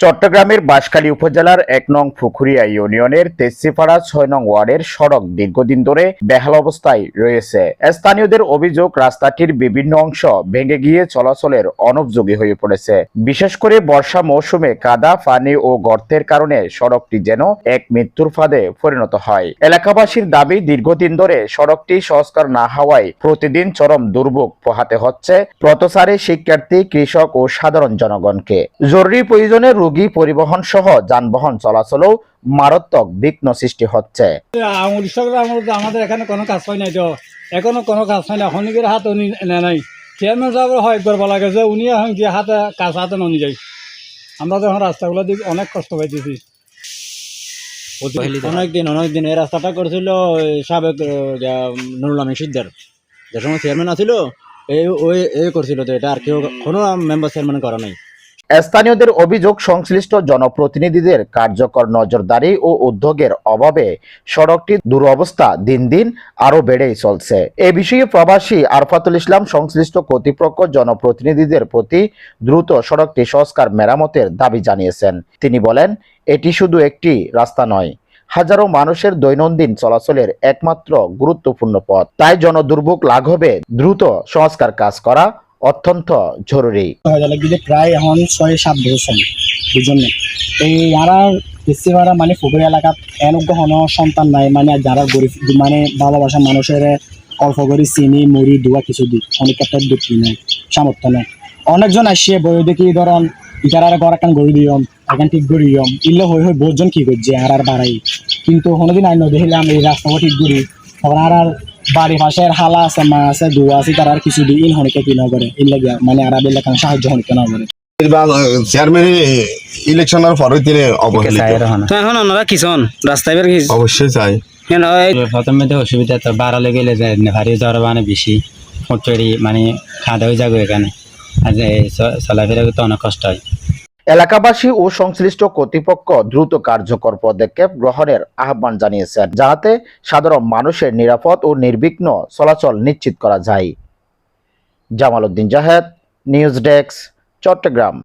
চট্টগ্রামের বাঁশখালী উপজেলার ১ নং পুখুরিয়া ইউনিয়নের তেজসিপাড়া ৬ নং ওয়ার্ডের সড়ক দীর্ঘদিন ধরে বেহাল অবস্থায় রয়েছে। স্থানীয়দের অভিযোগ, রাস্তাটির বিভিন্ন অংশ ভেঙে গিয়ে চলাচলের অনুপযোগী হয়ে পড়েছে। বিশেষ করে বর্ষা মৌসুমে কাদা, পানি ও গর্তের কারণে সড়কটি যেন এক মৃত্যুর ফাঁদে পরিণত হয়। এলাকাবাসীর দাবি, দীর্ঘদিন ধরে সড়কটি সংস্কার না হওয়ায় প্রতিদিন চরম দুর্ভোগ পোহাতে হচ্ছে পথচারী, শিক্ষার্থী, কৃষক ও সাধারণ জনগণকে। জরুরি প্রয়োজনে রোগী পরিবহন সহ যানবাহন চলাচলেও মারাত্মক বিঘ্ন সৃষ্টি হচ্ছে। আমাদের এখানে কোনো কাজ হয় নাই, তো এখনো কোনো কাজ হয় না। হনিকের হাত উনি নাই, চেয়ারম্যান সাহেব হয় একবার বলা গেছে, উনি এখন যে হাতে কাজ হাতে নিয়ে যায়। আমরা তো এখন রাস্তাগুলো দিক অনেক কষ্ট পাইতেছি। অনেকদিন এই রাস্তাটা করেছিল সাবেক নুরুল আমিন সিকদার, যে সময় চেয়ারম্যান আছিল এই করছিল, তো এটা আর কেউ কোনো মেম্বার চেয়ারম্যান করা নাই। স্থানীয়দের অভিযোগ, সংশ্লিষ্ট জনপ্রতিনিধিদের কার্যকর নজরদারি ও উদ্যোগের অভাবে সড়কটির দুরবস্থা দিন দিন আরো বেড়েই চলছে। এ বিষয়ে প্রবাসী আরফাতুল ইসলাম সংশ্লিষ্ট কর্তৃপক্ষ জনপ্রতিনিধিদের প্রতি দ্রুত সড়কটি সংস্কার মেরামতের দাবি জানিয়েছেন। তিনি বলেন, এটি শুধু একটি রাস্তা নয়, হাজারো মানুষের দৈনন্দিন চলাচলের একমাত্র গুরুত্বপূর্ণ পথ। তাই জনদুর্ভোগ লাঘবে দ্রুত সংস্কার কাজ করা অত্যন্ত জরুরি। প্রায় এখন ৬-৭ বছর দুজনে এই যারা বেশিরা মানে ফুকুরি এলাকাত এনেক হন সন্তান নাই, মানে যারা গরিব মানে ভালোবাসা মানুষের অল্প করে চিনি মুড়ি দুয়া কিছু দিই, অনেক একটা দুঃখী নাই, সামর্থ্য নেই। অনেকজন আসিয়ে বই দেখি ধরন ইটার ঘর এখান গড়ি দিয়ম, এখান ঠিক গড়ি দিয়ম, ইল্লে হয়ে হয়ে বহুজন কি করছে আর বাড়াই। কিন্তু কোনোদিন আইন দেখলাম এই রাস্তাও ঠিক করি, তখন আর বাড়ি পাশের হালা আছে, মা আছে, দুয়া আছে, তার আর কিছু দিই ইন হনিকে কি না করে, ইন লাগে মানে আর এলাকার সাহায্য হনিকে না করে। চেয়ারম্যান ইলেকশনের পরে তিনি এখন ওনারা কিষণ রাস্তায় বের অবশ্যই চাই। প্রথমে তো অসুবিধা, তো বাড়ালে গেলে যায় ভারী জ্বর মানে বেশি মোটরি মানে খাওয়া হয়ে যাবে এখানে, আর চলাফেরা করতে অনেক কষ্ট হয়। এলাকাবাসী ও সংশ্লিষ্ট কর্তৃপক্ষ দ্রুত কার্যকর পদক্ষেপ গ্রহণের আহ্বান জানিয়েছেন, যাতে সাধারণ মানুষের নিরাপদ ও নির্বিঘ্ন চলাচল নিশ্চিত করা যায়। Jamal Uddin Jahed, news desk, Chittagong.